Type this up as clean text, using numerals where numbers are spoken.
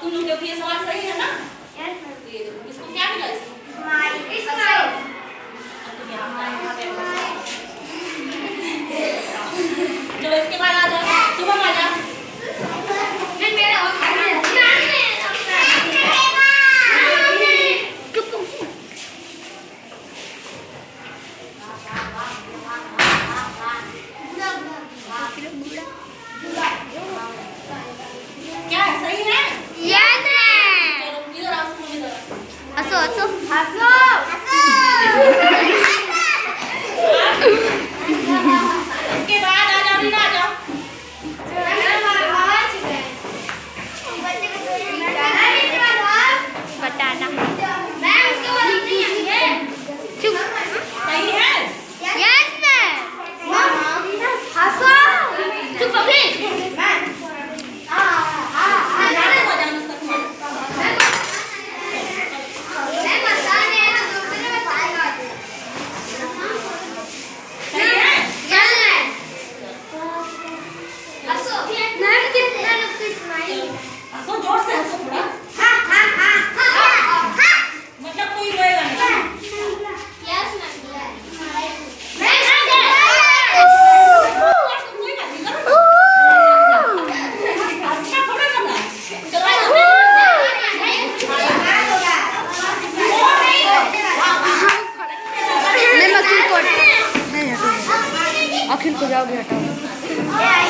सुनो क्योंकि ये सवाल सही है ना। ये देखो इसको क्या मिला इसको? चलो इसके बाद आ जाओ, शुभम आ जाओ। क्या सही है? यस है। चलो इधर आओ, सुनो इधर। हंसो हंसो हंसो इसके बाद आ जाओ, रीना आ जाओ। बताना सही है? Yes ma'am. हंसो चुप अभी। हंसो, जोर से हंसो थोड़ा। मतलब कोई रोएगा नहीं। अच्छा थोड़ा करना है। चलो अखिल को जाओगे हटाओ।